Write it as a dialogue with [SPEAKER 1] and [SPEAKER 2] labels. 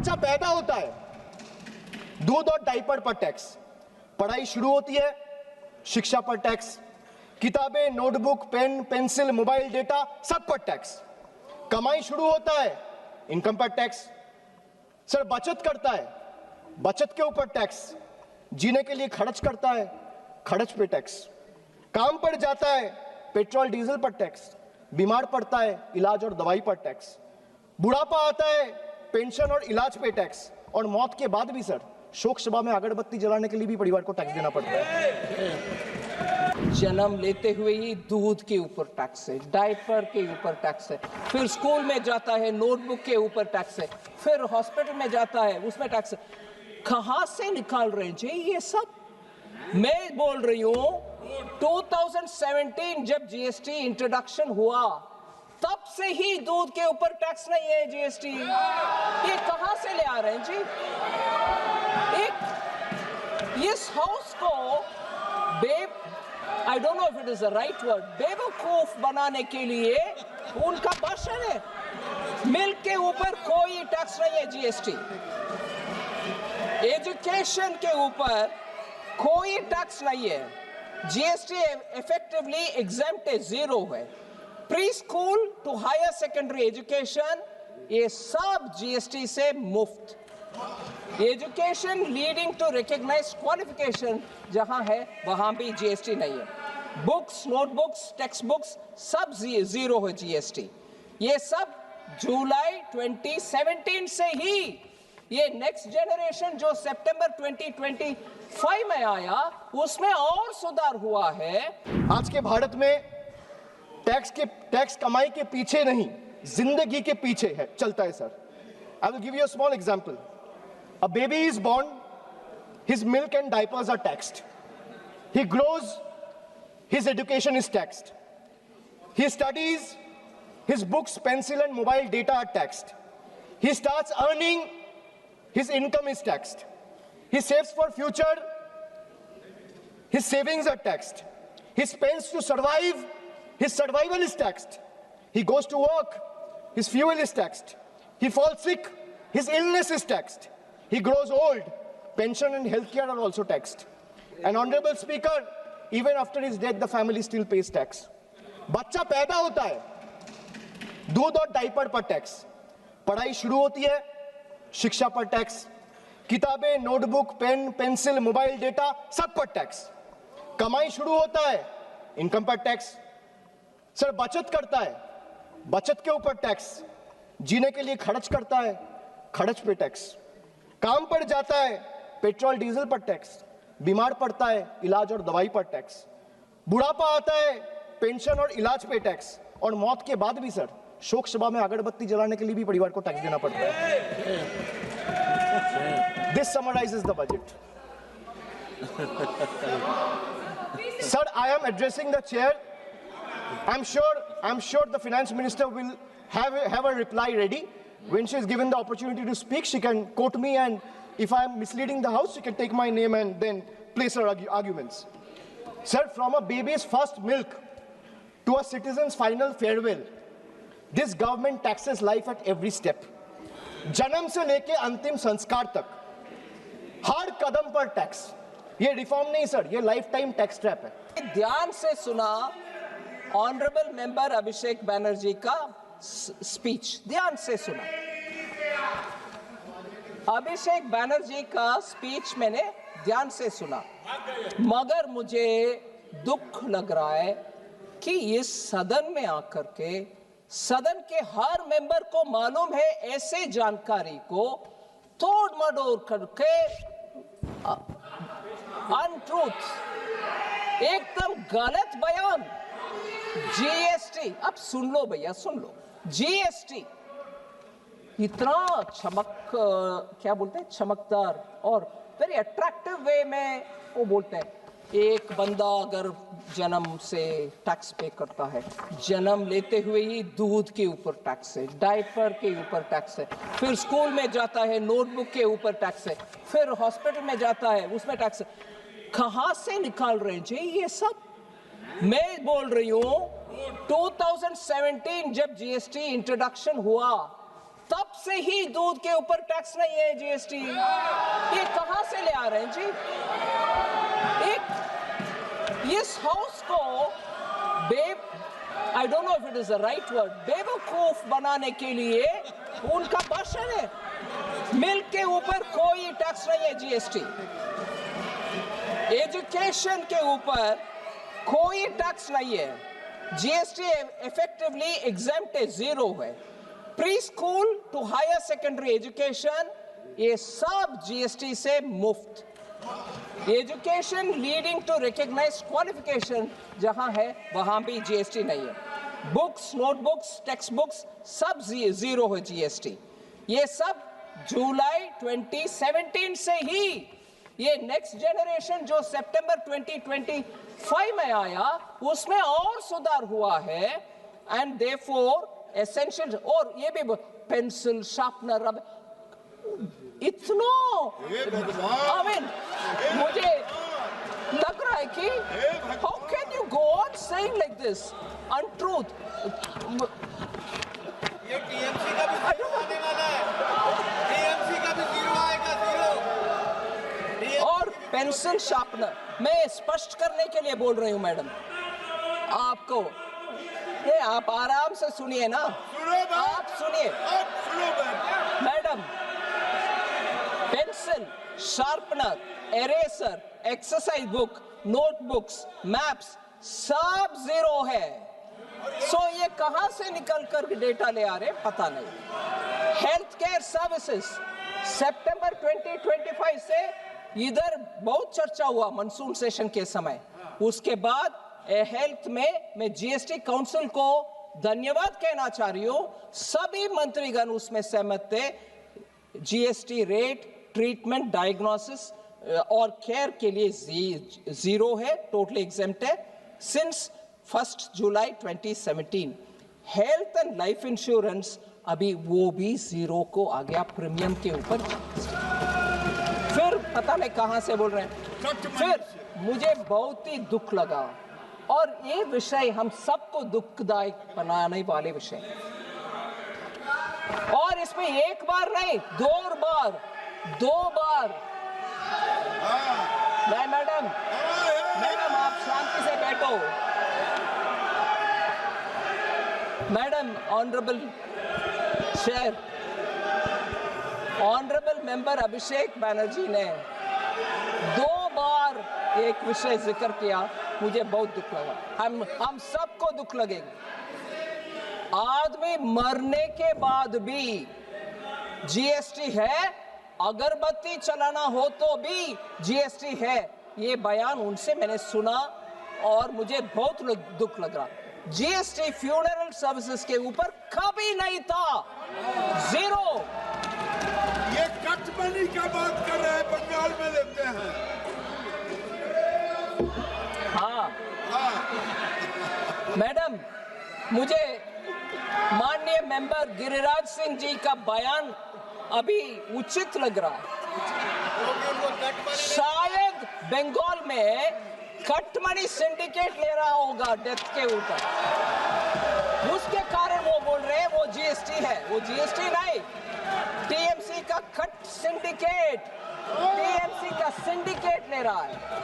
[SPEAKER 1] बच्चा पैदा होता है, दूध और डायपर पर टैक्स, पढ़ाई शुरू होती है, शिक्षा पर टैक्स, किताबें, notebook, pen, pencil, mobile data सब पर टैक्स, कमाई शुरू होता है, इनकम पर टैक्स। सर बचत करता है, बचत के ऊपर टैक्स, जीने के लिए खर्च करता है, खर्च पे टैक्स, काम पर जाता है, पेट्रोल डीजल पर टैक्स, बीमार पड़ता है, इलाज और दवाई पर टैक्स, बुढ़ापा आता है, पेंशन और इलाज पे टैक्स, और मौत के बाद भी सर शोक सभा में अगरबत्ती जलाने के लिए भी परिवार को टैक्स देना पड़ता है।
[SPEAKER 2] जन्म लेते हुए ही दूध के ऊपर टैक्स है, डायपर के ऊपर टैक्स है, फिर स्कूल में जाता है नोटबुक के ऊपर टैक्स है, फिर हॉस्पिटल में जाता है उसमें टैक्स है। कहां से निकाल रहे हैं जी ये सब? मैं बोल रही हूं 2017 जब जीएसटी इंट्रोडक्शन हुआ तब से ही दूध के ऊपर टैक्स नहीं है जीएसटी। ये कहां से ले आ रहे हैं जी? इस हाउस को I don't know if it is the right word, बेवकूफ बनाने के लिए उनका भाषण है। मिल्क के ऊपर कोई टैक्स नहीं है जीएसटी, एजुकेशन के ऊपर कोई टैक्स नहीं है, जीएसटी इफेक्टिवली एग्जेम्प्ट है, जीरो है। Pre school to higher secondary education ये सब जीएसटी से मुफ्त। Education leading to recognised qualification जहां है वहां भी जीएसटी नहीं है। बुक्स, नोटबुक्स, टेक्स्ट बुक्स सब जीरो है जीएसटी। ये सब जुलाई 2017 से ही, ये नेक्स्ट जनरेशन जो सितंबर 2025 में आया उसमें और सुधार हुआ है।
[SPEAKER 1] आज के भारत में टैक्स कमाई के पीछे नहीं, जिंदगी के पीछे है, चलता है sir. I will give you a small example. A baby is born, his milk and diapers are taxed. He grows, his education is taxed. He studies, his books, pencil and mobile data are taxed. He starts earning, his income is taxed. He saves for future, his savings are taxed. He spends to survive, his survival is taxed. He goes to work, his fuel is taxed. He falls sick, his illness is taxed. He grows old, pension and healthcare are also taxed. And Honorable Speaker, even after his death, the family still pays tax. बच्चा पैदा होता है, दूध और diaper पर tax, पढ़ाई शुरू होती है, शिक्षा पर टैक्स, किताबें, notebook, pen, pencil, mobile data सब पर टैक्स, कमाई शुरू होता है, इनकम पर टैक्स। सर बचत करता है, बचत के ऊपर टैक्स, जीने के लिए खर्च करता है, खर्च पे टैक्स, काम पर जाता है, पेट्रोल डीजल पर टैक्स, बीमार पड़ता है, इलाज और दवाई पर टैक्स, बुढ़ापा आता है, पेंशन और इलाज पे टैक्स, और मौत के बाद भी सर शोक सभा में अगरबत्ती जलाने के लिए भी परिवार को टैक्स देना पड़ता है। This summarises the budget. Sir I am addressing the chair. I am sure the finance minister will have a reply ready. When she is given the opportunity to speak, she can quote me, and if I am misleading the house, she can take my name and then place her arguments. Sir, from a baby's first milk to a citizen's final farewell, this government taxes life at every step. जन्म से लेके अंतिम संस्कार तक हर कदम पर tax. ये reform नहीं sir, ये लाइफ टाइम टैक्स ट्रैप है।
[SPEAKER 2] ध्यान से सुना ऑनरेबल मेंबर अभिषेक बैनर्जी का स्पीच, ध्यान से सुना। अभिषेक बैनर्जी का स्पीच मैंने ध्यान से सुना, मगर मुझे दुख लग रहा है कि इस सदन में आकर के सदन के हर मेंबर को मालूम है ऐसे जानकारी को तोड़ मडोड़ करके अनट्रूथ, एकदम गलत बयान। जीएसटी, अब सुन लो भैया, सुन लो। जीएसटी इतना क्या बोलते हैं, चमकदार और वेरी अट्रैक्टिव वे में वो बोलते हैं। एक बंदा अगर जन्म से टैक्स पे करता है, जन्म लेते हुए ही दूध के ऊपर टैक्स है, डायपर के ऊपर टैक्स है, फिर स्कूल में जाता है नोटबुक के ऊपर टैक्स है, फिर हॉस्पिटल में जाता है उसमें टैक्स है। कहां से निकाल रहे हैं जी ये सब? मैं बोल रही हूं 2017 जब जीएसटी इंट्रोडक्शन हुआ तब से ही दूध के ऊपर टैक्स नहीं है जीएसटी। ये कहां से ले आ रहे हैं जी? एक इस हाउस को I don't know if it is the right word, बेवकूफ बनाने के लिए उनका भाषण है। मिल्क के ऊपर कोई टैक्स नहीं है जीएसटी। एजुकेशन के ऊपर कोई टैक्स नहीं है। जीएसटी इफेक्टिवली एग्जेम्प्ट है, जीरो है। Pre school to higher secondary education ये सब जीएसटी से मुफ्त। Education leading to recognised qualification जहां है वहां भी जीएसटी नहीं है। बुक्स, नोटबुक्स, टेक्स्ट बुक्स सब जीरो है जीएसटी। ये सब जुलाई 2017 से ही, ये नेक्स्ट जनरेशन जो सितंबर 2025 में आया उसमें और सुधार हुआ है। एंड देयरफॉर एसेंशियल, और ये भी पेंसिल, शार्पनर, रबर, इतना आई मीन मुझे लग रहा है कि how can you go on saying like this untruth.
[SPEAKER 3] ये टीएमसी का भी आने वाला है, टीएमसी का भी जीरो आएगा, जीरो।
[SPEAKER 2] और पेंसिल शार्पनर, मैं स्पष्ट करने के लिए बोल रही हूं मैडम आपको, ये आप आराम से सुनिए ना, आप सुनिए madam. Pencil, sharpener, eraser, exercise book, notebooks, maps सब जीरो है। सो ये कहां से निकल कर डेटा ले आ रहे पता नहीं। हेल्थ केयर सर्विसेज सितंबर 2025 से इधर बहुत चर्चा हुआ मानसून सेशन के समय। उसके बाद हेल्थ में मैं जीएसटी काउंसिल को धन्यवाद कहना चाह रही हूं। सभी मंत्रीगण उसमें सहमत थे। जीएसटी रेट ट्रीटमेंट, डायग्नोसिस और केयर के लिए जीरो है, टोटली एग्जेम्प्ट है since 1 July 2017। Health and life insurance अभी वो भी जीरो को आ गया प्रीमियम के ऊपर। फिर पता नहीं कहां से बोल रहे हैं। फिर मुझे बहुत ही दुख लगा, और ये विषय हम सबको दुखदायक बनाने वाले विषय, और इसमें एक बार नहीं दो बार नहीं मैडम, मैडम आप शांति से बैठो। Madam, honourable chair, honourable member Abhishek Banerjee ने 2 बार एक विषय जिक्र किया, मुझे बहुत दुख लगा। हम सबको दुख लगेगा। आदमी मरने के बाद भी जीएसटी है, अगरबत्ती चलाना हो तो भी जीएसटी है। ये बयान उनसे मैंने सुना और मुझे बहुत दुख लग रहा। जीएसटी फ्यूनरल सर्विसेज के ऊपर कभी नहीं था, जीरो।
[SPEAKER 3] ये कट मनी का बात कर रहे हैं, बंगाल में लेते हैं।
[SPEAKER 2] हाँ मैडम, मुझे माननीय मेंबर गिरिराज सिंह जी का बयान अभी उचित लग रहा है। शायद बंगाल में कटमनी सिंडिकेट ले रहा होगा डेथ के ऊपर, उसके कारण वो बोल रहे हैं वो जीएसटी है। वो जीएसटी नहीं, टीएमसी का कट सिंडिकेट, टीएमसी का सिंडिकेट ले रहा है।